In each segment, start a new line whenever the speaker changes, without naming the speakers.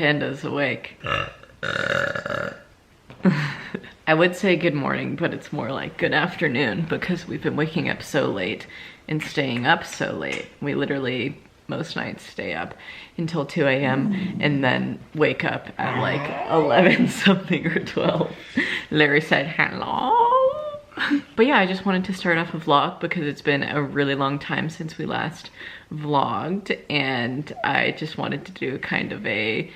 Panda's awake. I would say good morning, but it's more like good afternoon because we've been waking up so late and staying up so late. We literally most nights stay up until 2 a.m. and then wake up at like 11 something or 12. Larry said hello. But yeah, I just wanted to start off a vlog because it's been a really long time since we last vlogged, and I just wanted to do kind of a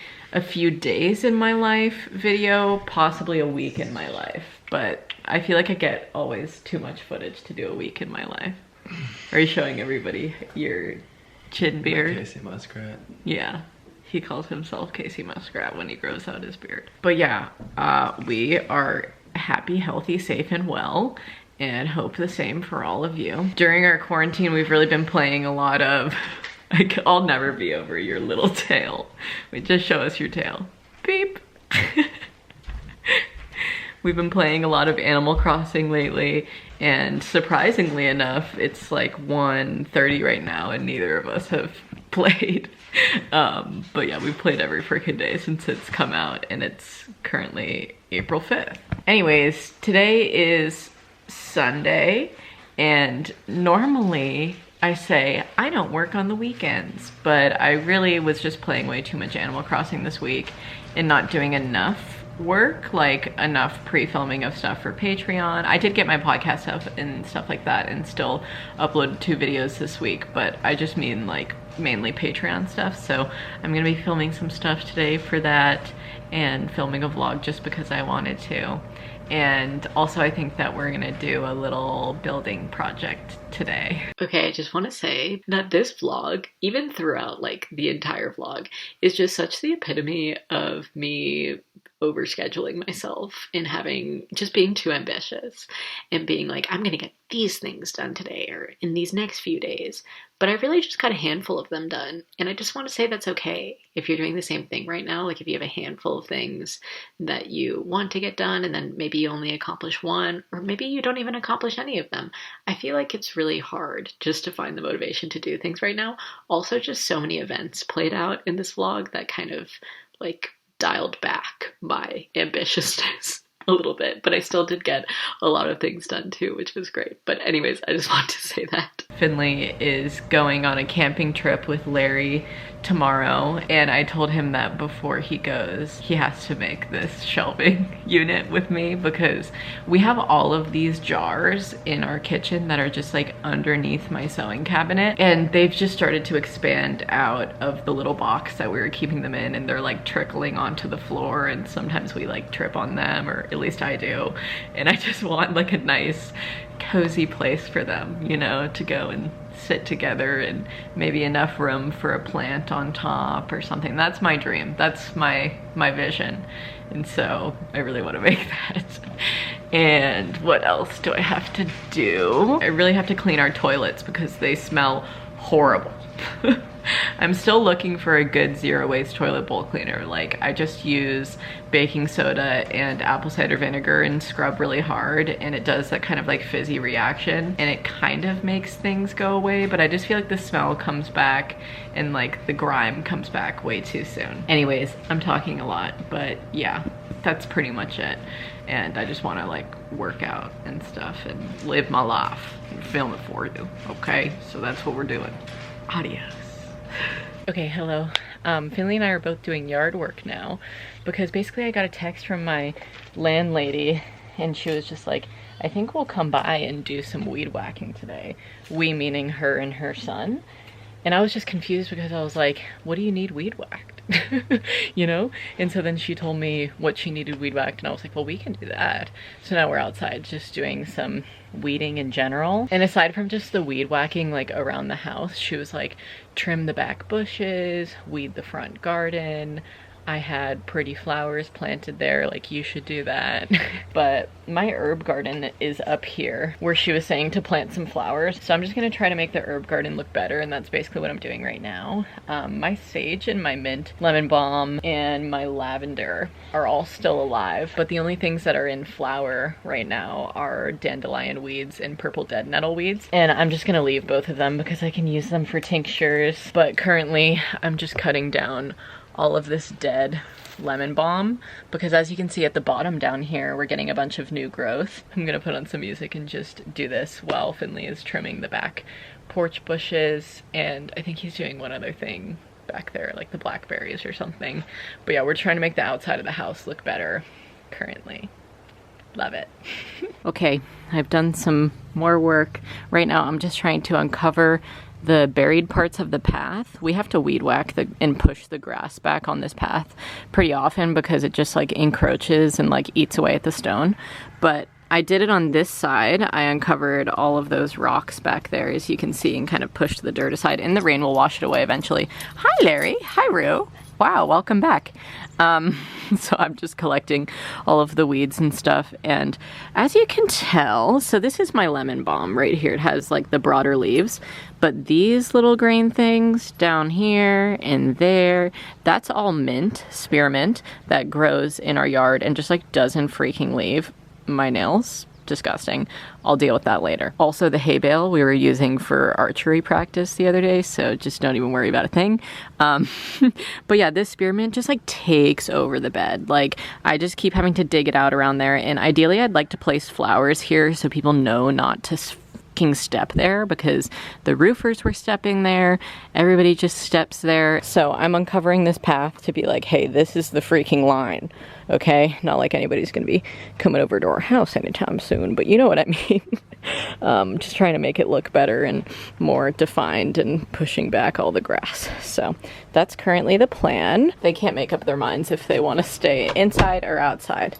few days in my life video, possibly a week in my life, but I feel like I get always too much footage to do a week in my life. Are you showing everybody your chin beard?
Casey Muskrat.
Yeah, he calls himself Casey Muskrat when he grows out his beard. But yeah, we are happy, healthy, safe, and well, and hope the same for all of you. During our quarantine, we've really been playing a lot of I'll never be over your little tail. Wait, just show us your tail. Beep. We've been playing a lot of Animal Crossing lately, and surprisingly enough, it's like 1:30 right now and neither of us have played. But yeah, we've played every freaking day since it's come out, and it's currently April 5th. Anyways, today is Sunday, and normally I say I don't work on the weekends, but I really was just playing way too much Animal Crossing this week and not doing enough work, like enough pre-filming of stuff for Patreon. I did get my podcast up and stuff like that and still uploaded 2 videos this week, but I just mean like mainly Patreon stuff. So I'm gonna be filming some stuff today for that and filming a vlog just because I wanted to. And also I think that we're gonna do a little building project today. Okay, I just want to say that this vlog, even throughout like the entire vlog, is just such the epitome of me overscheduling myself and just being too ambitious and being like, I'm gonna get these things done today or in these next few days, but I really just got a handful of them done. And I just want to say that's okay if you're doing the same thing right now. Like if you have a handful of things that you want to get done and then maybe you only accomplish one, or maybe you don't even accomplish any of them. I feel like it's really hard just to find the motivation to do things right now. Also, just so many events played out in this vlog that kind of like dialed back my ambitiousness a little bit, but I still did get a lot of things done too, which was great. But anyways, I just want to say that. Finley is going on a camping trip with Larry tomorrow, and I told him that before he goes, he has to make this shelving unit with me because we have all of these jars in our kitchen that are just like underneath my sewing cabinet, and they've just started to expand out of the little box that we were keeping them in, and they're like trickling onto the floor, and sometimes we like trip on them, or at least I do, and I just want like a nice cozy place for them, you know, to go and sit together, and maybe enough room for a plant on top or something. That's my dream. That's my vision. And so I really want to make that. And what else do I have to do? I really have to clean our toilets because they smell horrible. I'm still looking for a good zero waste toilet bowl cleaner. Like I just use baking soda and apple cider vinegar and scrub really hard, and it does that kind of like fizzy reaction, and it kind of makes things go away, but I just feel like the smell comes back and like the grime comes back way too soon. Anyways, I'm talking a lot, but yeah, that's pretty much it. And I just want to like work out and stuff and live my life and film it for you. Okay, so that's what we're doing. Adios. Okay, hello. Finley and I are both doing yard work now because basically I got a text from my landlady and she was just like, I think we'll come by and do some weed whacking today. We meaning her and her son. And I was just confused because I was like, what do you need weed whacked? You know? And so then she told me what she needed weed whacked, and I was like, well, we can do that. So now we're outside just doing some weeding in general. And aside from just the weed whacking like around the house, she was like, trim the back bushes, weed the front garden. I had pretty flowers planted there, like you should do that. But my herb garden is up here where she was saying to plant some flowers. So I'm just gonna try to make the herb garden look better, and that's basically what I'm doing right now. My sage and my mint, lemon balm, and my lavender are all still alive, but the only things that are in flower right now are dandelion weeds and purple dead nettle weeds. And I'm just gonna leave both of them because I can use them for tinctures. But currently I'm just cutting down all of this dead lemon balm, because as you can see at the bottom down here, we're getting a bunch of new growth. I'm gonna put on some music and just do this while Finley is trimming the back porch bushes, and I think he's doing one other thing back there, like the blackberries or something. But yeah, we're trying to make the outside of the house look better currently. Love it. Okay, I've done some more work. Right now I'm just trying to uncover the buried parts of the path. We have to weed whack and push the grass back on this path pretty often because it just like encroaches and like eats away at the stone. But I did it on this side. I uncovered all of those rocks back there, as you can see, and kind of pushed the dirt aside, and the rain will wash it away eventually. Hi Larry, hi Rue. Wow, welcome back. So I'm just collecting all of the weeds and stuff, and as you can tell, so this is my lemon balm right here. It has like the broader leaves, but these little green things down here and there, that's all mint, spearmint, that grows in our yard and just like doesn't freaking leave my nails. Disgusting. I'll deal with that later. Also, the hay bale we were using for archery practice the other day, so just don't even worry about a thing. But yeah, this spearmint just like takes over the bed. Like, I just keep having to dig it out around there, and ideally I'd like to place flowers here so people know not to step there, because the roofers were stepping there, everybody just steps there. So I'm uncovering this path to be like, hey, this is the freaking line, okay? Not like anybody's gonna be coming over to our house anytime soon, but you know what I mean. Just trying to make it look better and more defined and pushing back all the grass. So that's currently the plan. They can't make up their minds if they want to stay inside or outside.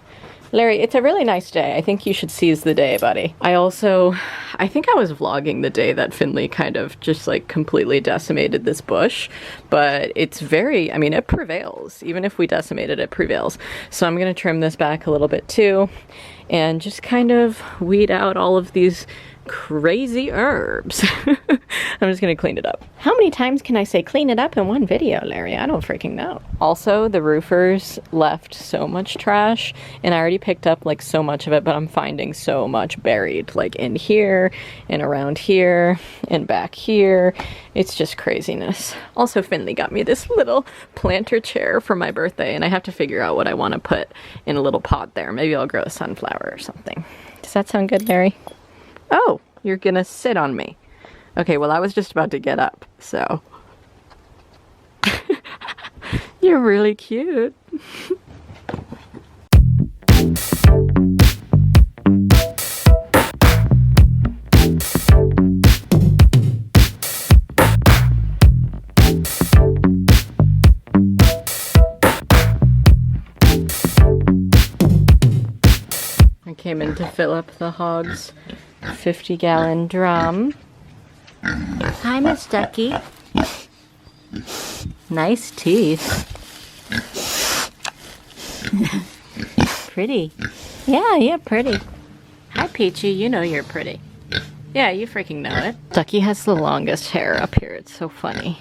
Larry, it's a really nice day. I think you should seize the day, buddy. I think I was vlogging the day that Finley kind of just like completely decimated this bush, but it's very, I mean, it prevails. Even if we decimated, it prevails. So I'm gonna trim this back a little bit too, and just kind of weed out all of these crazy herbs. I'm just gonna clean it up. How many times can I say clean it up in one video, Larry? I don't freaking know. Also, the roofers left so much trash, and I already picked up like so much of it, but I'm finding so much buried, like in here and around here and back here. It's just craziness. Also, Finley got me this little planter chair for my birthday, and I have to figure out what I want to put in a little pot there. Maybe I'll grow a sunflower or something. Does that sound good, Larry? Oh, you're gonna sit on me. Okay, well, I was just about to get up, so. You're really cute. I came in to fill up the hogs 50-gallon drum. Hi, Miss Ducky. Nice teeth. Pretty. Yeah, you're pretty. Hi, Peachy. You know you're pretty. Yeah, you freaking know it. Ducky has the longest hair up here. It's so funny.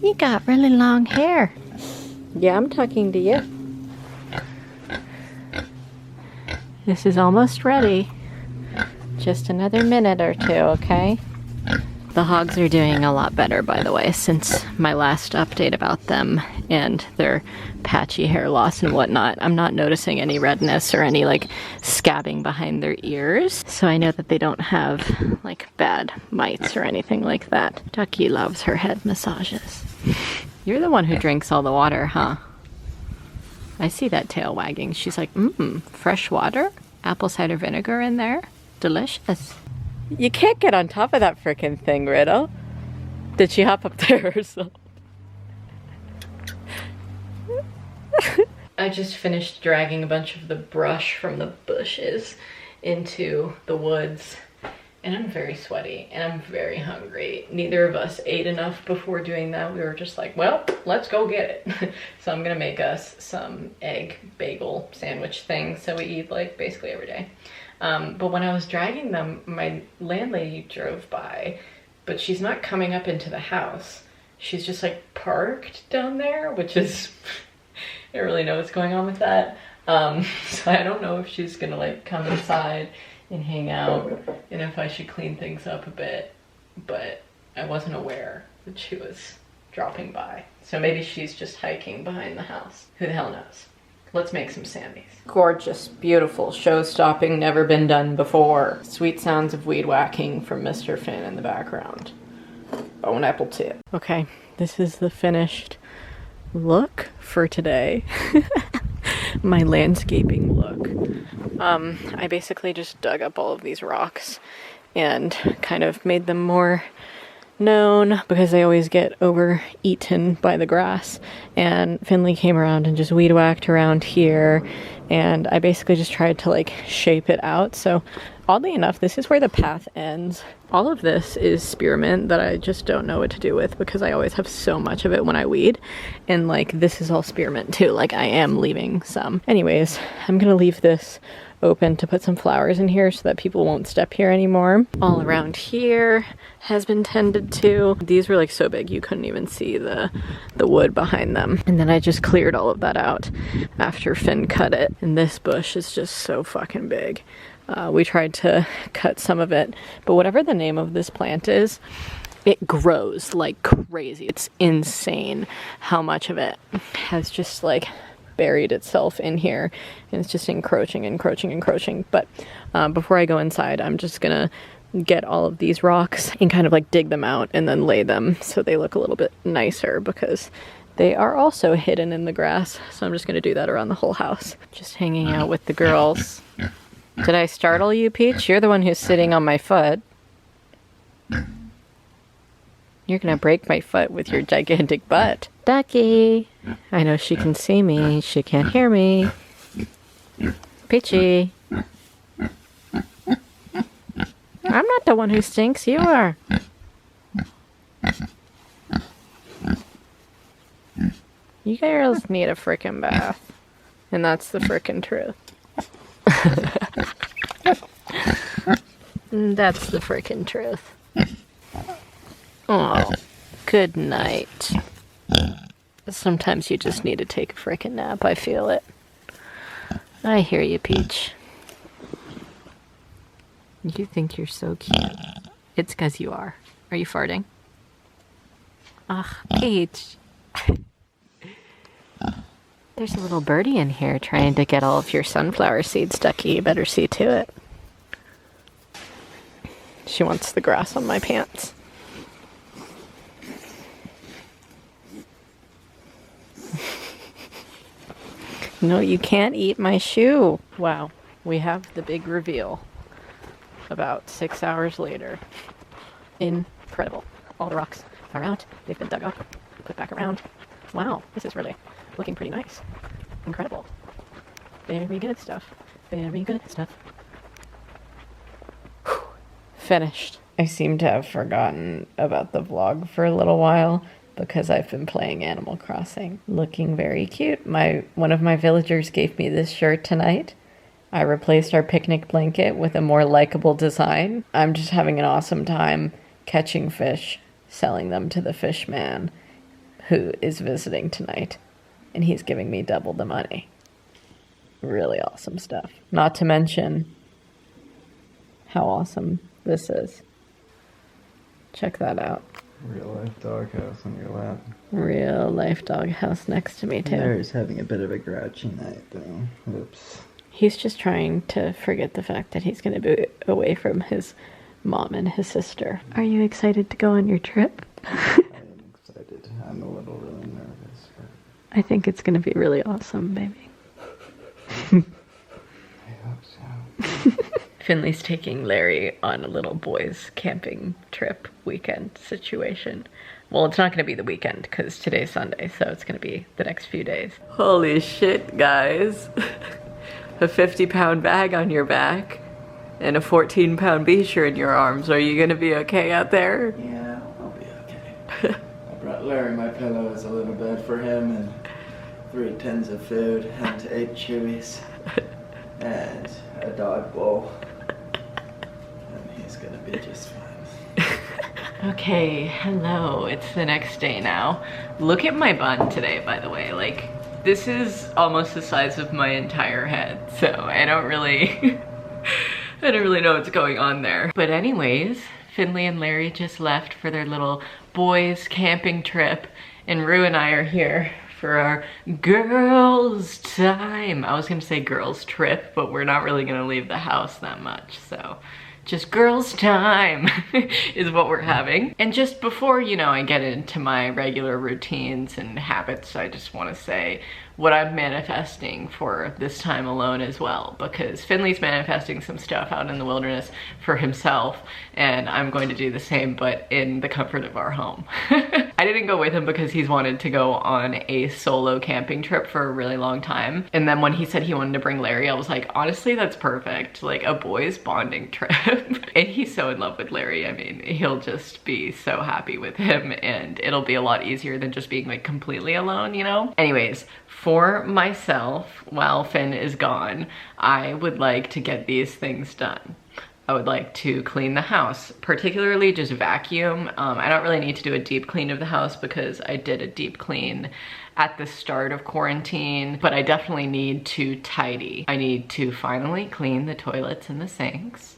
You got really long hair. Yeah, I'm talking to you. This is almost ready. Just another minute or two, okay? The hogs are doing a lot better, by the way, since my last update about them and their patchy hair loss and whatnot. I'm not noticing any redness or any like scabbing behind their ears, so I know that they don't have like bad mites or anything like that. Ducky loves her head massages. You're the one who drinks all the water, huh? I see that tail wagging. She's like, fresh water? Apple cider vinegar in there? Delicious. You can't get on top of that frickin' thing, Riddle. Did she hop up there herself? I just finished dragging a bunch of the brush from the bushes into the woods, and I'm very sweaty and I'm very hungry. Neither of us ate enough before doing that. We were just like, well, let's go get it. So I'm gonna make us some egg bagel sandwich things so we eat like basically every day. But when I was dragging them, my landlady drove by, but she's not coming up into the house. She's just like parked down there, which is, I don't really know what's going on with that. So I don't know if she's gonna like come inside and hang out and if I should clean things up a bit, but I wasn't aware that she was dropping by. So maybe she's just hiking behind the house. Who the hell knows? Let's make some Sammys. Gorgeous, beautiful, show-stopping, never been done before. Sweet sounds of weed whacking from Mr. Finn in the background. Oh, an apple tip. Okay, this is the finished look for today. My landscaping look. I basically just dug up all of these rocks and kind of made them more known because they always get over-eaten by the grass. And Finley came around and just weed whacked around here, and I basically just tried to like shape it out. So oddly enough, this is where the path ends. All of this is spearmint that I just don't know what to do with because I always have so much of it when I weed. And like this is all spearmint too, like I am leaving some. Anyways, I'm gonna leave this open to put some flowers in here so that people won't step here anymore. All around here has been tended to. These were like so big you couldn't even see the wood behind them. And then I just cleared all of that out after Finn cut it. And this bush is just so fucking big. We tried to cut some of it, but whatever the name of this plant is, it grows like crazy. It's insane how much of it has just like buried itself in here, and it's just encroaching. But before I go inside, I'm just gonna get all of these rocks and kind of like dig them out and then lay them so they look a little bit nicer because they are also hidden in the grass. So I'm just gonna do that around the whole house. Just hanging out with the girls. Did I startle you, Peach? You're the one who's sitting on my foot. You're gonna break my foot with your gigantic butt. Ducky! I know she can see me. She can't hear me. Peachy! I'm not the one who stinks, you are. You girls need a frickin' bath. And that's the frickin' truth. That's the frickin' truth. Oh, good night. Sometimes you just need to take a frickin' nap, I feel it. I hear you, Peach. You think you're so cute. It's 'cause you are. Are you farting? Ugh, Peach. There's a little birdie in here trying to get all of your sunflower seeds, Ducky. You better see to it. She wants the grass on my pants. No, you can't eat my shoe. Wow, we have the big reveal. About 6 hours later. Incredible. All the rocks are out. They've been dug up, put back around. Wow, this is really looking pretty nice. Incredible. Very good stuff. Very good stuff. Whew. Finished. I seem to have forgotten about the vlog for a little while because I've been playing Animal Crossing. Looking very cute. One of my villagers gave me this shirt tonight. I replaced our picnic blanket with a more likable design. I'm just having an awesome time catching fish, selling them to the fish man who is visiting tonight. And he's giving me double the money. Really awesome stuff. Not to mention how awesome this is. Check that out.
Real life doghouse on your lap.
Real life doghouse next to me too.
Larry's having a bit of a grouchy night though. Oops.
He's just trying to forget the fact that he's going to be away from his mom and his sister. Are you excited to go on your trip?
I am excited. I'm a little really nervous. But...
I think it's going to be really awesome, baby.
I hope so.
Finley's taking Larry on a little boys camping trip weekend situation. Well, it's not going to be the weekend because today's Sunday, so it's going to be the next few days. Holy shit, guys. A 50-pound bag on your back and a 14-pound beacher in your arms. Are you going to be okay out there?
Yeah, I'll be okay. I brought Larry my pillows, a little bed for him, and 3 tins of food, and 8 chewies, and a dog bowl. And he's gonna be just fine.
Okay, hello. It's the next day now. Look at my bun today, by the way. Like, this is almost the size of my entire head, so I don't really know what's going on there. But anyways, Finley and Larry just left for their little boys camping trip, and Rue and I are here for our girls time. I was gonna say girls trip, but we're not really gonna leave the house that much, so just girls time is what we're having. And just before, you know, I get into my regular routines and habits, I just want to say what I'm manifesting for this time alone as well, because Finley's manifesting some stuff out in the wilderness for himself, and I'm going to do the same, but in the comfort of our home. I didn't go with him because he's wanted to go on a solo camping trip for a really long time, and then when he said he wanted to bring Larry, I was like, honestly, that's perfect, like a boys bonding trip. And he's so in love with Larry. I mean, he'll just be so happy with him, and it'll be a lot easier than just being like completely alone, you know? Anyways, for myself, while Finn is gone, I would like to get these things done. I would like to clean the house, particularly just vacuum. I don't really need to do a deep clean of the house because I did a deep clean at the start of quarantine, but I definitely need to tidy. I need to finally clean the toilets and the sinks.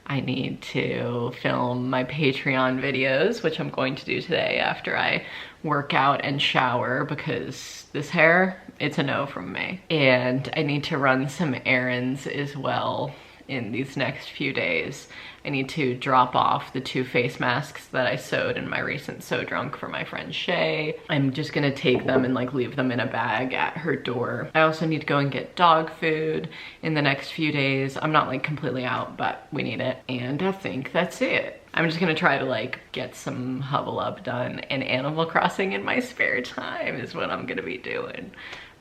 I need to film my Patreon videos, which I'm going to do today after I work out and shower, because this hair, it's a no from me. And I need to run some errands as well in these next few days. I need to drop off the 2 face masks that I sewed in my recent sew drunk for my friend Shay. I'm just gonna take them and like leave them in a bag at her door. I also need to go and get dog food in the next few days. I'm not like completely out, but we need it. And I think that's it. I'm just gonna try to like get some Hubble Up done, and Animal Crossing in my spare time is what I'm gonna be doing.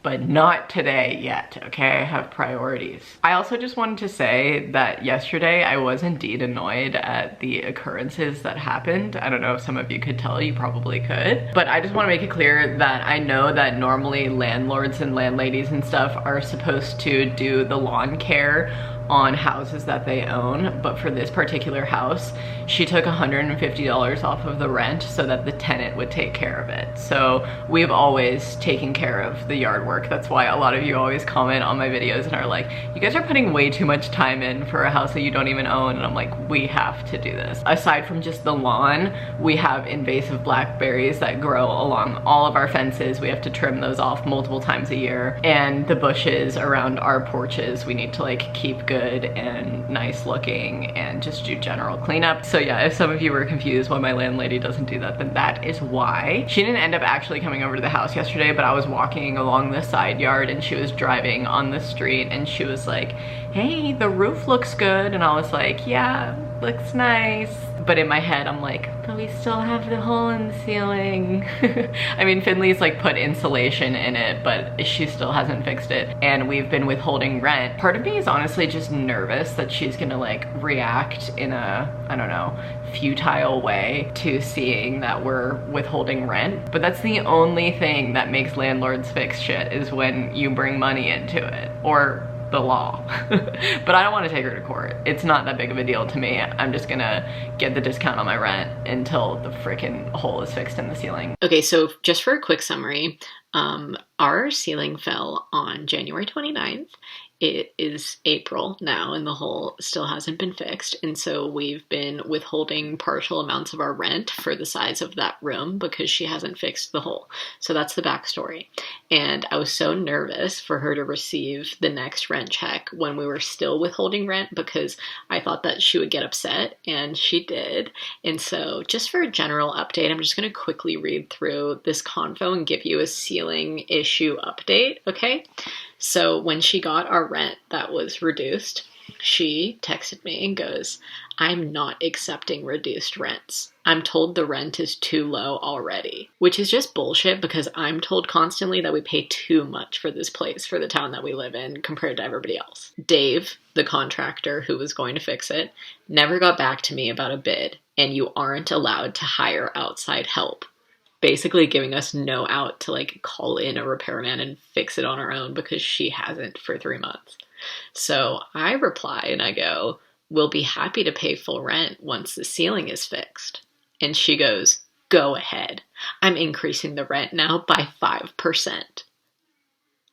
But not today yet, okay? I have priorities. I also just wanted to say that yesterday I was indeed annoyed at the occurrences that happened. I don't know if some of you could tell, you probably could. But I just wanna make it clear that I know that normally landlords and landladies and stuff are supposed to do the lawn care on houses that they own, but for this particular house, she took $150 off of the rent so that the tenant would take care of it. So we've always taken care of the yard work. That's why a lot of you always comment on my videos and are like, you guys are putting way too much time in for a house that you don't even own. And I'm like, we have to do this. Aside from just the lawn, we have invasive blackberries that grow along all of our fences. We have to trim those off multiple times a year. And the bushes around our porches, we need to like keep good and nice looking and just do general cleanup. So yeah, if some of you were confused why my landlady doesn't do that, then that is why. She didn't end up actually coming over to the house yesterday, but I was walking along the side yard and she was driving on the street and she was like, hey, the roof looks good. And I was like, yeah, looks nice. But in my head, I'm like, but we still have the hole in the ceiling. I mean, Finley's like put insulation in it, but she still hasn't fixed it. And we've been withholding rent. Part of me is honestly just nervous that she's gonna like react in a, I don't know, futile way to seeing that we're withholding rent. But that's the only thing that makes landlords fix shit, is when you bring money into it, or the law. But I don't want to take her to court. It's not that big of a deal to me. I'm just gonna get the discount on my rent until the freaking hole is fixed in the ceiling. Okay, so just for a quick summary, our ceiling fell on January 29th. It is April now and the hole still hasn't been fixed, and so we've been withholding partial amounts of our rent for the size of that room because she hasn't fixed the hole. So that's the backstory. And I was so nervous for her to receive the next rent check when we were still withholding rent, because I thought that she would get upset, and she did. And so just for a general update, I'm just going to quickly read through this convo and give you a ceiling issue update, okay? So when she got our rent that was reduced, she texted me and goes, I'm not accepting reduced rents. I'm told the rent is too low already, which is just bullshit, because I'm told constantly that we pay too much for this place, for the town that we live in, compared to everybody else. Dave, the contractor who was going to fix it, never got back to me about a bid, and you aren't allowed to hire outside help. Basically giving us no out to like call in a repairman and fix it on our own, because she hasn't for 3 months. So I reply and I go, we'll be happy to pay full rent once the ceiling is fixed. And she goes, go ahead. I'm increasing the rent now by 5%.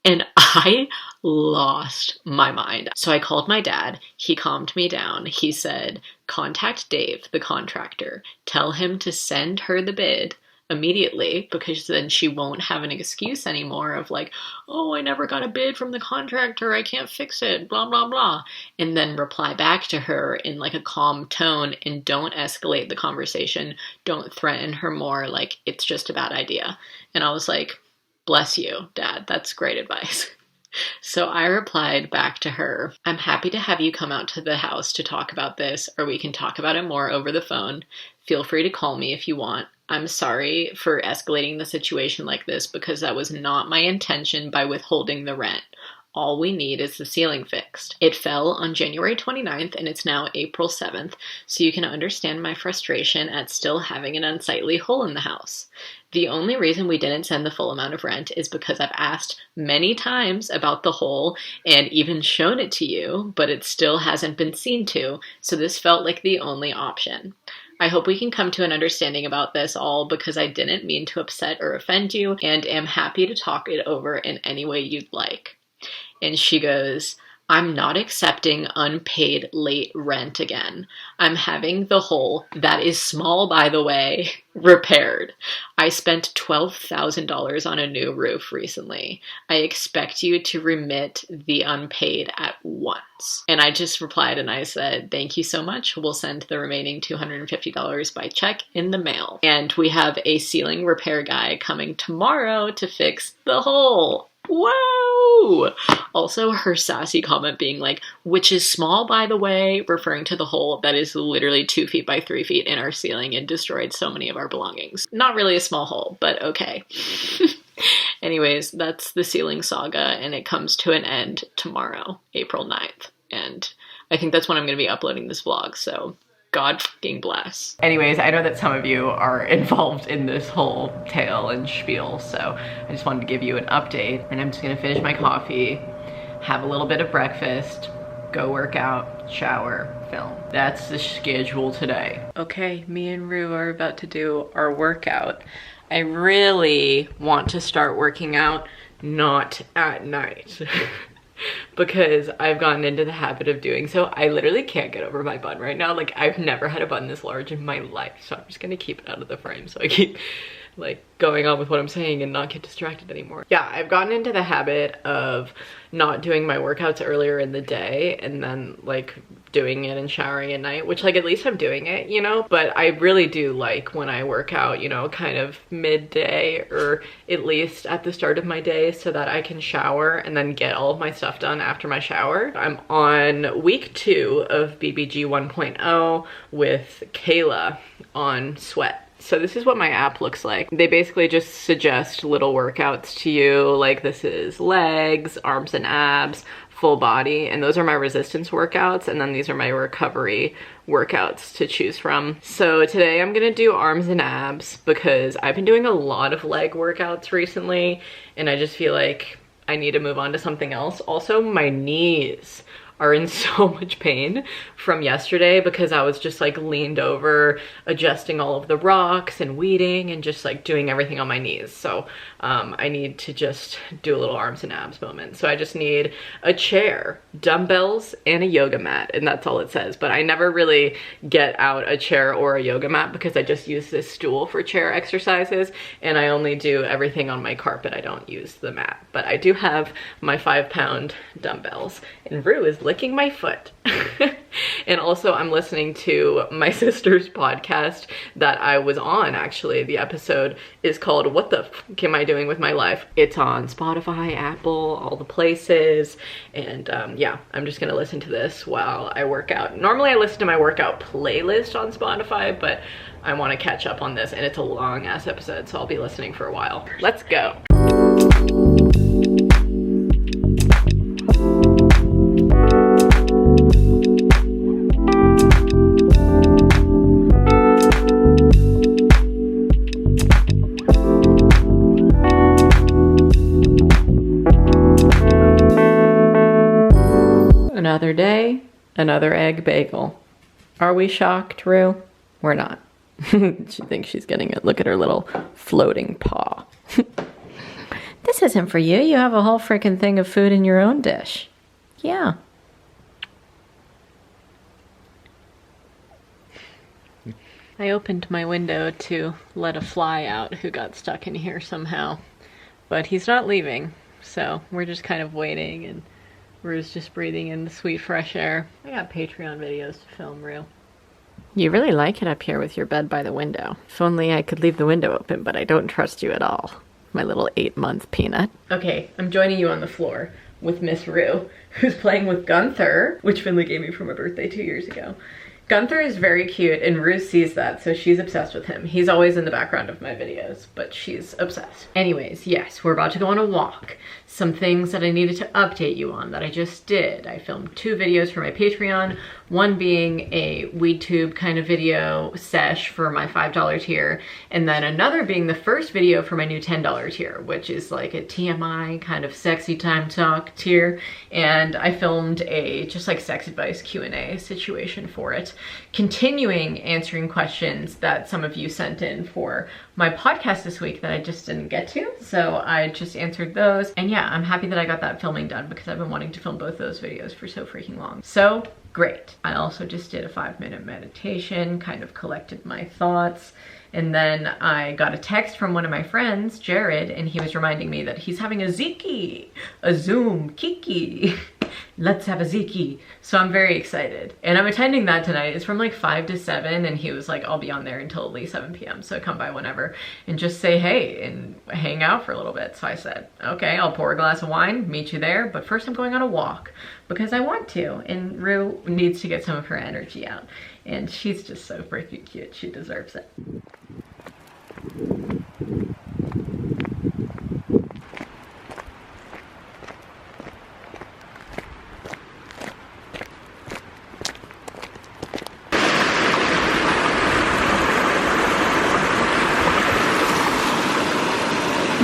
And I lost my mind. So I called my dad. He calmed me down. He said, contact Dave, the contractor. Tell him to send her the bid immediately, because then she won't have an excuse anymore of like, oh, I never got a bid from the contractor, I can't fix it, blah, blah, blah. And then reply back to her in like a calm tone, and don't escalate the conversation. Don't threaten her more, like it's just a bad idea. And I was like, bless you, Dad, that's great advice. So I replied back to her, I'm happy to have you come out to the house to talk about this, or we can talk about it more over the phone. Feel free to call me if you want. I'm sorry for escalating the situation like this, because that was not my intention by withholding the rent. All we need is the ceiling fixed. It fell on January 29th and it's now April 7th, so you can understand my frustration at still having an unsightly hole in the house. The only reason we didn't send the full amount of rent is because I've asked many times about the hole and even shown it to you, but it still hasn't been seen to, so this felt like the only option. I hope we can come to an understanding about this all, because I didn't mean to upset or offend you and am happy to talk it over in any way you'd like. And she goes, I'm not accepting unpaid late rent again. I'm having the hole, that is small by the way, repaired. I spent $12,000 on a new roof recently. I expect you to remit the unpaid at once. And I just replied and I said, thank you so much. We'll send the remaining $250 by check in the mail. And we have a ceiling repair guy coming tomorrow to fix the hole. Whoa! Also, her sassy comment being like, which is small by the way, referring to the hole that is literally 2 feet by 3 feet in our ceiling and destroyed so many of our belongings. Not really a small hole, but okay. Anyways, that's the ceiling saga, and it comes to an end tomorrow, April 9th. And I think that's when I'm going to be uploading this vlog, so God fucking bless.
Anyways, I know that some of you are involved in this whole tale and spiel, so I just wanted to give you an update. And I'm just gonna finish my coffee, have a little bit of breakfast, go work out, shower, film. That's the schedule today. Okay, me and Rue are about to do our workout. I really want to start working out not at night. Because I've gotten into the habit of doing so. I literally can't get over my bun right now. Like, I've never had a bun this large in my life, so I'm just gonna keep it out of the frame so I keep like going on with what I'm saying and not get distracted anymore. Yeah, I've gotten into the habit of not doing my workouts earlier in the day and then like doing it and showering at night, which like at least I'm doing it, you know, but I really do like when I work out, you know, kind of midday or at least at the start of my day so that I can shower and then get all of my stuff done after my shower. I'm on week 2 of BBG 1.0 with Kayla on Sweat. So this is what my app looks like. They basically just suggest little workouts to you, like this is legs, arms and abs, full body, and those are my resistance workouts, and then these are my recovery workouts to choose from. So today I'm gonna do arms and abs because I've been doing a lot of leg workouts recently, and I just feel like I need to move on to something else. Also, my knees are in so much pain from yesterday because I was just like leaned over, adjusting all of the rocks and weeding and just like doing everything on my knees. So I need to just do a little arms and abs moment. So I just need a chair, dumbbells, and a yoga mat, and that's all it says. But I never really get out a chair or a yoga mat because I just use this stool for chair exercises, and I only do everything on my carpet. I don't use the mat, but I do have my 5-pound dumbbells, and Rue is licking my foot. And also I'm listening to my sister's podcast that I was on, actually. The episode is called What the F Am I Doing With My Life? It's on Spotify, Apple, all the places. And yeah, I'm just gonna listen to this while I work out. Normally I listen to my workout playlist on Spotify, but I wanna catch up on this, and it's a long ass episode, so I'll be listening for a while. Let's go. Another day, another egg bagel. Are we shocked, Rue? We're not. She thinks she's getting it. Look at her little floating paw. There
This isn't for you. You have a whole freaking thing of food in your own dish. Yeah. I opened my window to let a fly out who got stuck in here somehow. But he's not leaving, so we're just kind of waiting, and Rue's just breathing in the sweet fresh air. I got Patreon videos to film, Rue. You really like it up here with your bed by the window. If only I could leave the window open, but I don't trust you at all. My little 8-month peanut. Okay, I'm joining you on the floor with Miss Rue, who's playing with Gunther, which Finley gave me for my birthday 2 years ago. Gunther is very cute, and Rue sees that, so she's obsessed with him. He's always in the background of my videos, but she's obsessed. Anyways, yes, we're about to go on a walk. Some things that I needed to update you on that I just did. I filmed 2 videos for my Patreon, one being a weed tube kind of video sesh for my $5 tier, and then another being the first video for my new $10 tier, which is like a TMI kind of sexy time talk tier, and I filmed a just like sex advice Q&A situation for it, continuing answering questions that some of you sent in for my podcast this week that I just didn't get to, so I just answered those. And yeah, I'm happy that I got that filming done because I've been wanting to film both those videos for so freaking long. So great. I also just did a 5-minute meditation, kind of collected my thoughts, and then I got a text from one of my friends, Jared, and he was reminding me that he's having a Ziki, a Zoom Kiki. Let's have a Ziki. So I'm very excited. And I'm attending that tonight. It's from like 5 to 7, and he was like, I'll be on there until at least 7 p.m. So come by whenever and just say hey and hang out for a little bit. So I said, okay, I'll pour a glass of wine, meet you there. But first I'm going on a walk because I want to. And Rue needs to get some of her energy out. And she's just so freaking cute. She deserves it.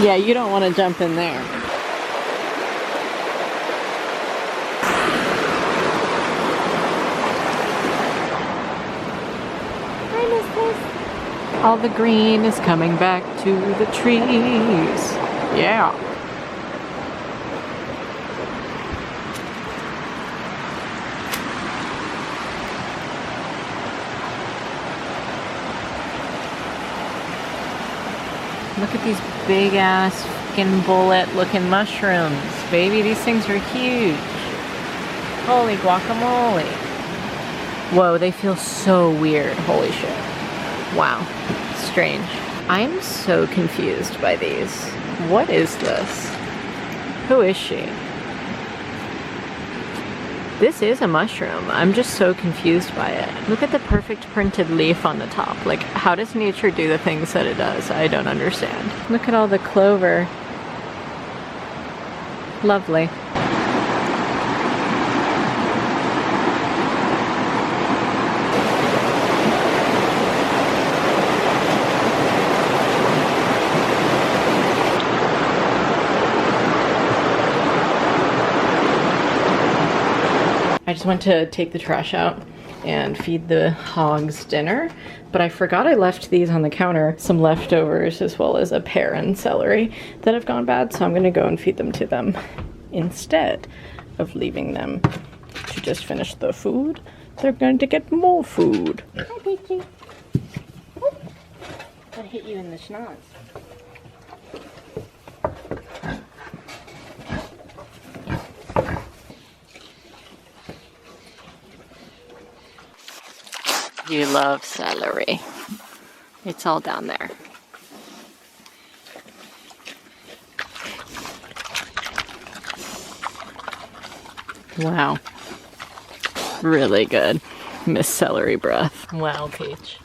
Yeah, you don't want to jump in there. I miss this. All the green is coming back to the trees. Yeah. Look at these big ass fucking bullet looking mushrooms. Baby, these things are huge. Holy guacamole. Whoa, they feel so weird. Holy shit. Wow. Strange. I'm so confused by these. What is this? Who is she? This is a mushroom. I'm just so confused by it. Look at the perfect printed leaf on the top. Like, how does nature do the things that it does? I don't understand. Look at all the clover. Lovely. I just went to take the trash out and feed the hogs dinner, but I forgot I left these on the counter, some leftovers as well as a pear and celery that have gone bad, so I'm gonna go and feed them to them instead of leaving them to just finish the food. They're going to get more food. Hi, Peachy. I hit you in the schnoz. You love celery. It's all down there. Wow. Really good. Miss Celery breath. Wow, Peach.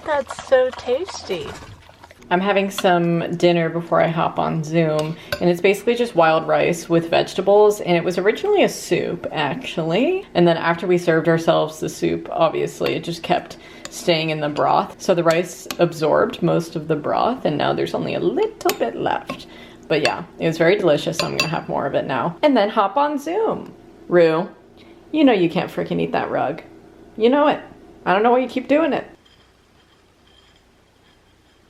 That's so tasty. I'm having some dinner before I hop on Zoom, and it's basically just wild rice with vegetables, and it was originally a soup, actually. And then after we served ourselves the soup, obviously, it just kept staying in the broth. So the rice absorbed most of the broth, and now there's only a little bit left. But yeah, it was very delicious, so I'm gonna have more of it now. And then hop on Zoom. Rue, You know you can't freaking eat that rug. You know it. I don't know why you keep doing it.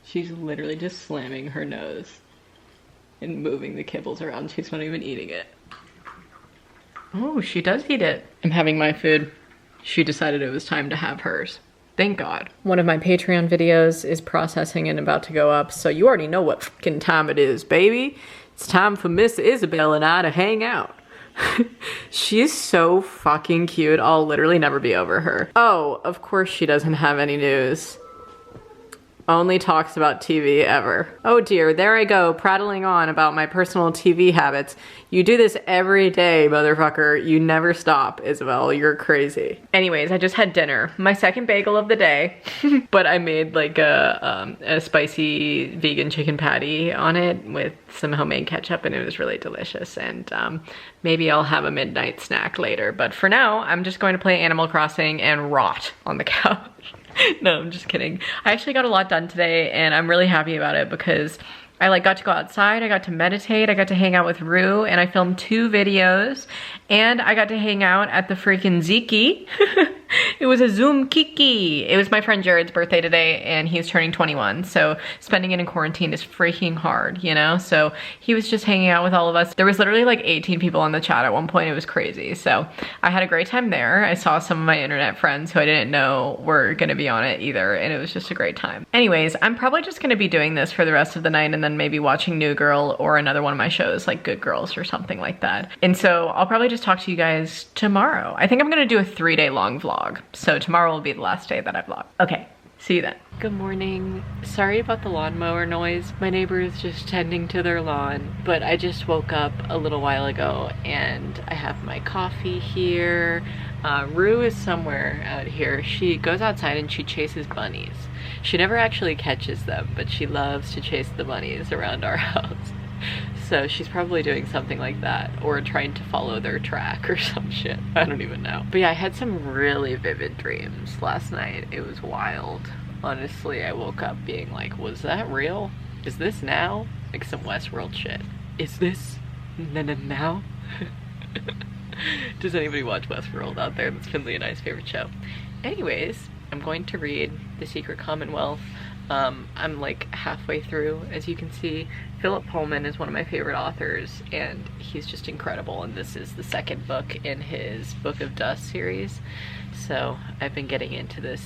She's literally just slamming her nose and moving the kibbles around. She's not even eating it. Oh, she does eat it. I'm having my food. She decided it was time to have hers. Thank God. One of my Patreon videos is processing and about to go up, so you already know what fucking time it is, baby. It's time for Miss Isabel and I to hang out. She is so fucking cute. I'll literally never be over her. Oh, of course she doesn't have any news. Only talks about TV ever. Oh dear, there I go, prattling on about my personal TV habits. You do this every day, motherfucker. You never stop, Isabel. You're crazy. Anyways, I just had dinner. My second bagel of the day. But I made like a spicy vegan chicken patty on it with some homemade ketchup, and it was really delicious. And maybe I'll have a midnight snack later. But for now, I'm just going to play Animal Crossing and rot on the couch. No, I'm just kidding. I actually got a lot done today and I'm really happy about it because I like got to go outside, I got to meditate, I got to hang out with Rue, and I filmed 2 videos, and I got to hang out at the freaking Ziki. It was a Zoom Kiki. It was my friend Jared's birthday today, and he's turning 21, so spending it in quarantine is freaking hard, you know? So he was just hanging out with all of us. There was literally like 18 people on the chat at one point. It was crazy. So I had a great time there. I saw some of my internet friends who I didn't know were gonna be on it either, and it was just a great time. Anyways, I'm probably just gonna be doing this for the rest of the night, and then maybe watching New Girl or another one of my shows like Good Girls or something like that. And so I'll probably just talk to you guys tomorrow. I think I'm gonna do a 3-day long vlog. So tomorrow will be the last day that I vlog. Okay, see you then. Good morning. Sorry about the lawnmower noise. My neighbor is just tending to their lawn, but I just woke up a little while ago and I have my coffee here. Rue is somewhere out here. She goes outside and she chases bunnies. She never actually catches them, but she loves to chase the bunnies around our house. So she's probably doing something like that, or trying to follow their track or some shit. I don't even know. But yeah, I had some really vivid dreams last night. It was wild. Honestly, I woke up being like, was that real? Is this now? Like some Westworld shit. Is this now? Does anybody watch Westworld out there? That's Finley and I's favorite show. Anyways, I'm going to read The Secret Commonwealth. I'm like halfway through, as you can see. Philip Pullman is one of my favorite authors, and he's just incredible, and this is the second book in his Book of Dust series. So I've been getting into this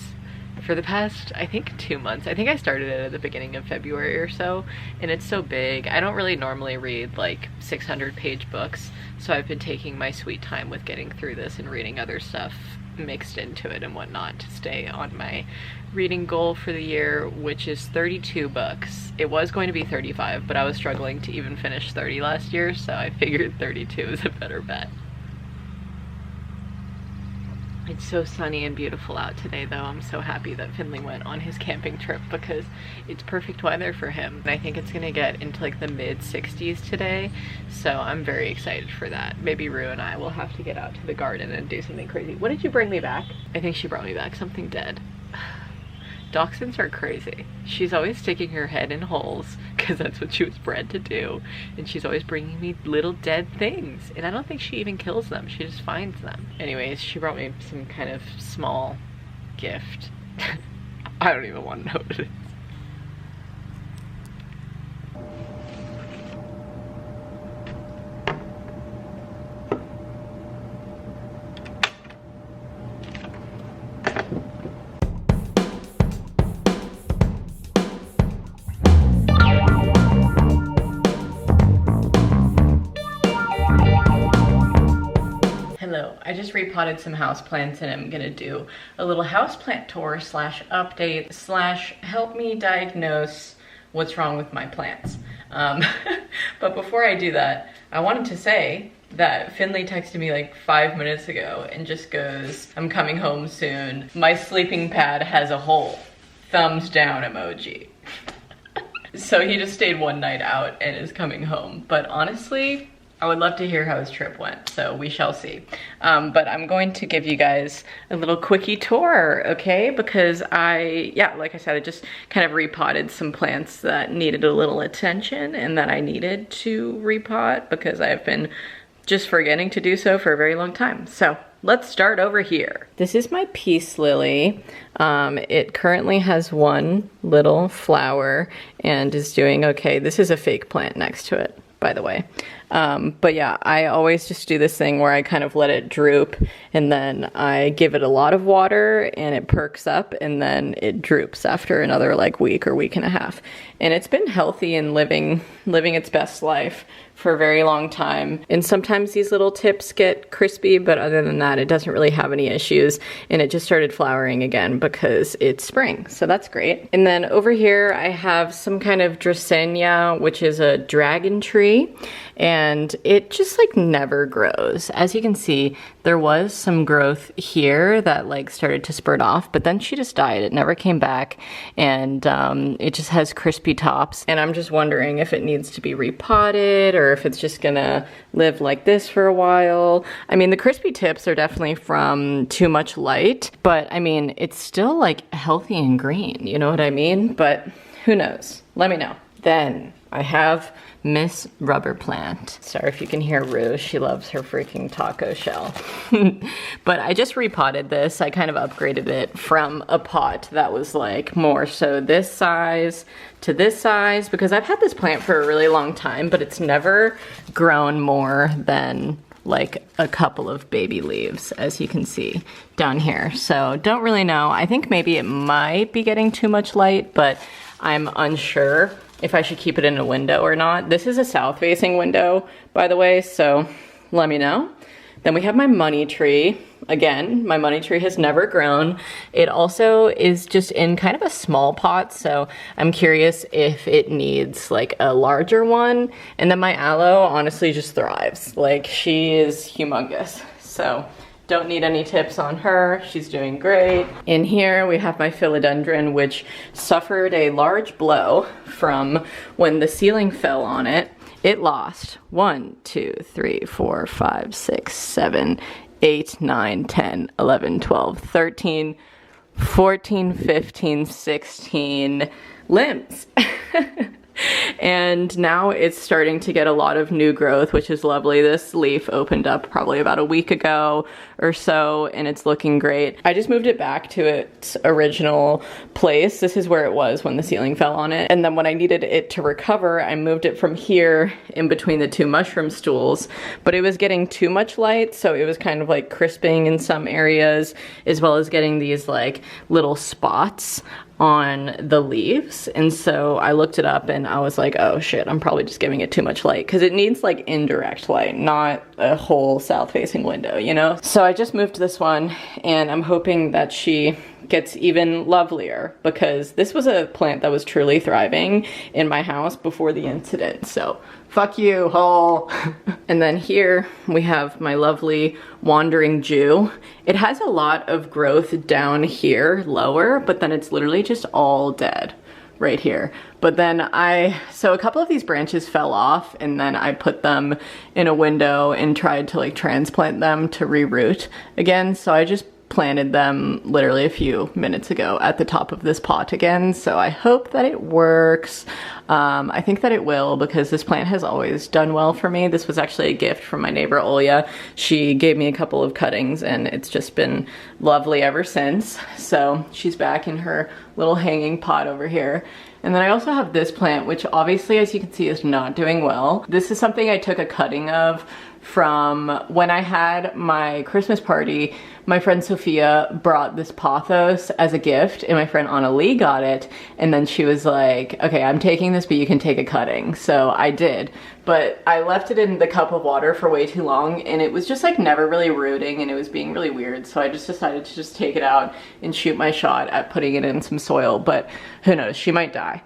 for the past, I think, 2 months. I think I started it at the beginning of February or so, and it's so big. I don't really normally read like 600-page books, so I've been taking my sweet time with getting through this and reading other stuff mixed into it and whatnot to stay on my reading goal for the year, which is 32 books. It was going to be 35, but I was struggling to even finish 30 last year, so I figured 32 is a better bet. It's so sunny and beautiful out today, though. I'm so happy that Finley went on his camping trip because it's perfect weather for him. And I think it's gonna get into like the mid-60s today, so I'm very excited for that. Maybe Rue and I will have to get out to the garden and do something crazy. What did you bring me back? I think she brought me back something dead. Dachshunds are crazy. She's always sticking her head in holes because that's what she was bred to do, and she's always bringing me little dead things, and I don't think she even kills them. She just finds them. Anyways, she brought me some kind of small gift. I don't even want to know what it is. I just repotted some houseplants, and I'm gonna do a little houseplant tour slash update slash help me diagnose what's wrong with my plants. But before I do that, I wanted to say that Finley texted me like 5 minutes ago and just goes, I'm coming home soon. My sleeping pad has a hole. Thumbs down emoji. So he just stayed one night out and is coming home. But honestly, I would love to hear how his trip went, so we shall see. But I'm going to give you guys a little quickie tour, okay? Because like I said, I just kind of repotted some plants that needed a little attention and that I needed to repot because I've been just forgetting to do so for a very long time. So let's start over here. This is my peace lily. It currently has one little flower and is doing okay. This is a fake plant next to it, by the way. But yeah, I always just do this thing where I kind of let it droop and then I give it a lot of water and it perks up and then it droops after another like week or week and a half. And it's been healthy and living its best life for a very long time. And sometimes these little tips get crispy, but other than that, it doesn't really have any issues. And it just started flowering again because it's spring, so that's great. And then over here, I have some kind of Dracaena, which is a dragon tree, and it just like never grows. As you can see, there was some growth here that like started to spurt off, but then she just died. It never came back, and it just has crispy tops. And I'm just wondering if it needs to be repotted or if it's just gonna live like this for a while. I mean, the crispy tips are definitely from too much light, but I mean, it's still like healthy and green, you know what I mean? But who knows? Let me know. Then I have Miss Rubber Plant. Sorry if you can hear Rue, she loves her freaking taco shell. But I just repotted this. I kind of upgraded it from a pot that was like more so this size to this size, because I've had this plant for a really long time, but it's never grown more than like a couple of baby leaves, as you can see down here. So don't really know. I think maybe it might be getting too much light, but I'm unsure if I should keep it in a window or not. This is a south-facing window, by the way, so let me know. Then we have my money tree. Again, my money tree has never grown. It also is just in kind of a small pot, so I'm curious if it needs like a larger one. And then my aloe honestly just thrives. Like, she is humongous, so don't need any tips on her. She's doing great. In here, we have my Philodendron, which suffered a large blow from when the ceiling fell on it. It lost 1, 2, 3, 4, 5, 6, 7, 8, 9, 10, 11, 12, 13, 14, 15, 16 limbs. And now it's starting to get a lot of new growth, which is lovely. This leaf opened up probably about a week ago or so, and it's looking great. I just moved it back to its original place. This is where it was when the ceiling fell on it. And then when I needed it to recover, I moved it from here in between the two mushroom stools, but it was getting too much light, so it was kind of like crisping in some areas, as well as getting these like little spots on the leaves. And so I looked it up and I was like, oh shit, I'm probably just giving it too much light, because it needs like indirect light, not a whole south facing window, you know? So I just moved this one and I'm hoping that she gets even lovelier, because this was a plant that was truly thriving in my house before the incident. So fuck you, hole. And then here we have my lovely wandering Jew. It has a lot of growth down here lower, but then it's literally just all dead right here. But then so a couple of these branches fell off, and then I put them in a window and tried to like transplant them to reroot again. So I just planted them literally a few minutes ago at the top of this pot again, so I hope that it works. I think that it will, because this plant has always done well for me. This was actually a gift from my neighbor Olya. She gave me a couple of cuttings and it's just been lovely ever since. So she's back in her little hanging pot over here. And then I also have this plant, which obviously, as you can see, is not doing well. This is something I took a cutting of from when I had my Christmas party. My friend Sophia brought this pothos as a gift, and my friend Anna Lee got it, and then she was like, okay, I'm taking this, but you can take a cutting. So I did, but I left it in the cup of water for way too long, and it was just like never really rooting, and it was being really weird. So I just decided to just take it out and shoot my shot at putting it in some soil, but who knows, she might die.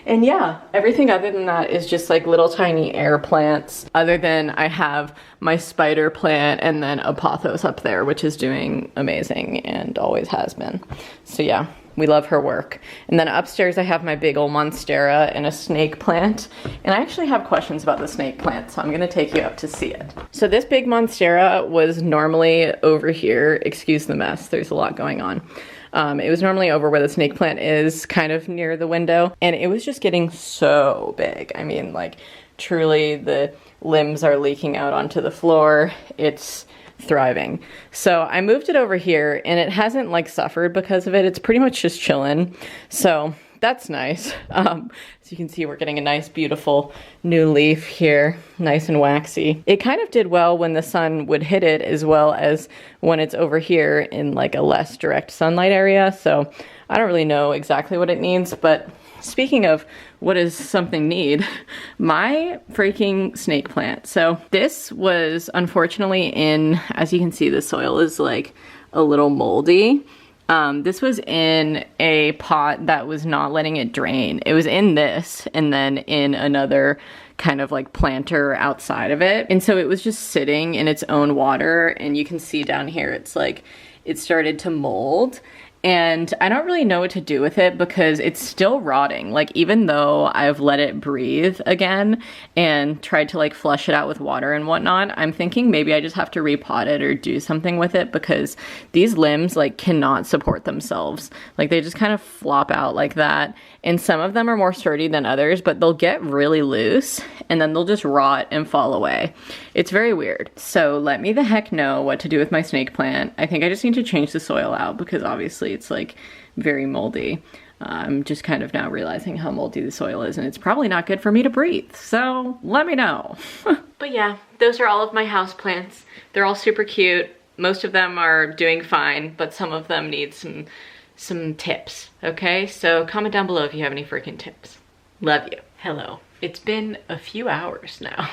And yeah, everything other than that is just like little tiny air plants. Other than I have my spider plant and then a pothos up there, which is doing amazing and always has been. So yeah, we love her work. And then upstairs I have my big old monstera and a snake plant. And I actually have questions about the snake plant, so I'm gonna take you up to see it. So this big monstera was normally over here. Excuse the mess, there's a lot going on. It was normally over where the snake plant is, kind of near the window, and it was just getting so big. I mean, like, truly the limbs are leaking out onto the floor. It's thriving. So I moved it over here and it hasn't like suffered because of it. It's pretty much just chilling. So that's nice. As you can see, we're getting a nice, beautiful new leaf here, nice and waxy. It kind of did well when the sun would hit it, as well as when it's over here in like a less direct sunlight area. So I don't really know exactly what it needs, but speaking of what does something need, my freaking snake plant. So this was unfortunately in, as you can see, the soil is like a little moldy. This was in a pot that was not letting it drain. It was in this and then in another kind of like planter outside of it. And so it was just sitting in its own water, and you can see down here, it's like, it started to mold. And I don't really know what to do with it because it's still rotting. Like, even though I've let it breathe again and tried to like flush it out with water and whatnot, I'm thinking maybe I just have to repot it or do something with it, because these limbs like cannot support themselves. Like, they just kind of flop out like that. And some of them are more sturdy than others, but they'll get really loose and then they'll just rot and fall away. It's very weird. So let me the heck know what to do with my snake plant. I think I just need to change the soil out because obviously it's like very moldy. I'm just kind of now realizing how moldy the soil is, and it's probably not good for me to breathe. So let me know. But yeah, those are all of my houseplants. They're all super cute. Most of them are doing fine, but some of them need some tips, okay? So comment down below if you have any freaking tips. Love you. Hello. It's been a few hours now,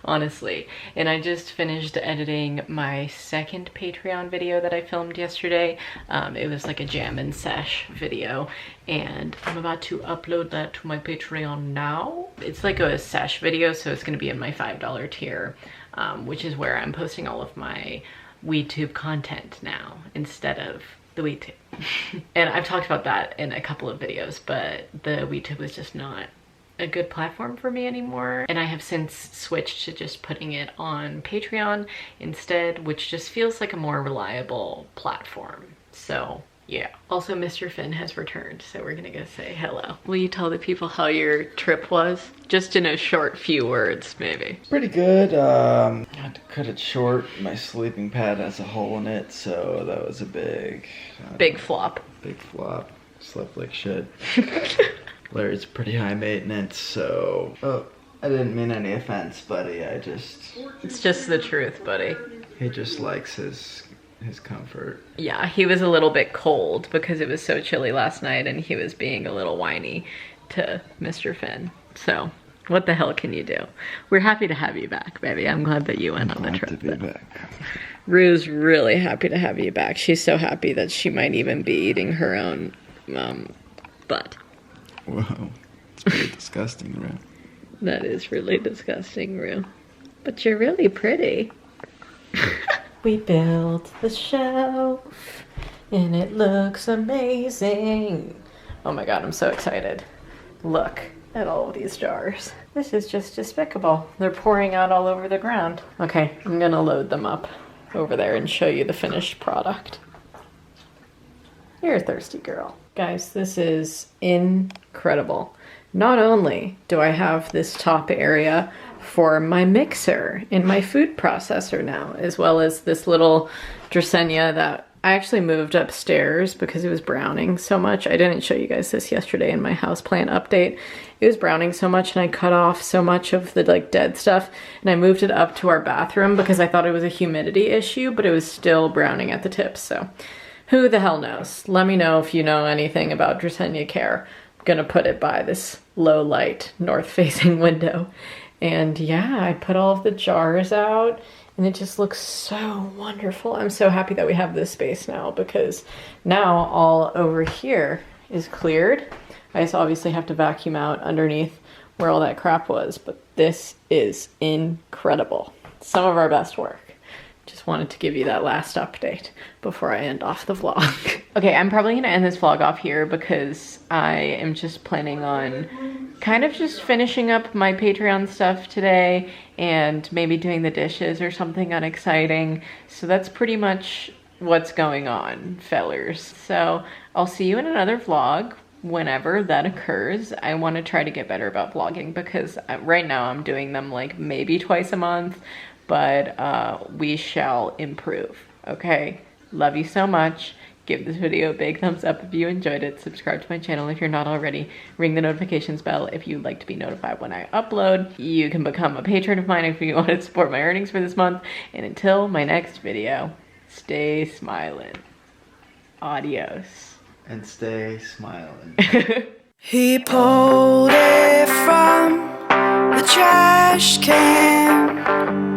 honestly, and I just finished editing my second Patreon video that I filmed yesterday. It was like a jam and sesh video, and I'm about to upload that to my Patreon now. It's like a sesh video, so it's gonna be in my $5 tier, which is where I'm posting all of my WeTube content now instead of the WeTube. And I've talked about that in a couple of videos, but the WeTube was just not a good platform for me anymore, and I have since switched to just putting it on Patreon instead, which just feels like a more reliable platform. So yeah. Also, Mr. Finn has returned, so we're gonna go say hello. Will you tell the people how your trip was? Just in a short few words, maybe.
Pretty good. I had to cut it short. My sleeping pad has a hole in it, so that was a big
flop.
Big flop. Slept like shit. Larry's pretty high maintenance, so... Oh, I didn't mean any offense, buddy.
It's just the truth, buddy.
He just likes his comfort.
Yeah, he was a little bit cold because it was so chilly last night, and he was being a little whiny to Mr. Finn. So, what the hell can you do? We're happy to have you back, baby. I'm glad that you went on the trip.
To be back.
Rue's really happy to have you back. She's so happy that she might even be eating her own butt.
Whoa, it's pretty disgusting, Rue.
That is really disgusting, Rue. But you're really pretty. We built the shelf, and it looks amazing. Oh my god, I'm so excited. Look at all of these jars. This is just despicable. They're pouring out all over the ground. Okay, I'm gonna load them up over there and show you the finished product. You're a thirsty girl. Guys, this is incredible. Not only do I have this top area for my mixer in my food processor now, as well as this little Dracaena that I actually moved upstairs because it was browning so much. I didn't show you guys this yesterday in my houseplant update. It was browning so much, and I cut off so much of the like dead stuff, and I moved it up to our bathroom because I thought it was a humidity issue, but it was still browning at the tips, so who the hell knows? Let me know if you know anything about Dracaena care. I'm gonna put it by this low light, north-facing window. And yeah, I put all of the jars out, and it just looks so wonderful. I'm so happy that we have this space now, because now all over here is cleared. I just obviously have to vacuum out underneath where all that crap was, but this is incredible. Some of our best work. Just wanted to give you that last update before I end off the vlog. Okay, I'm probably gonna end this vlog off here because I am just planning on kind of just finishing up my Patreon stuff today and maybe doing the dishes or something unexciting. So that's pretty much what's going on, fellers. So I'll see you in another vlog whenever that occurs. I want to try to get better about vlogging because right now I'm doing them like maybe twice a month. but we shall improve, okay? Love you so much. Give this video a big thumbs up if you enjoyed it. Subscribe to my channel if you're not already. Ring the notifications bell if you'd like to be notified when I upload. You can become a patron of mine if you want to support my earnings for this month. And until my next video, stay smiling. Adios.
And stay smiling.
He pulled it from the trash can.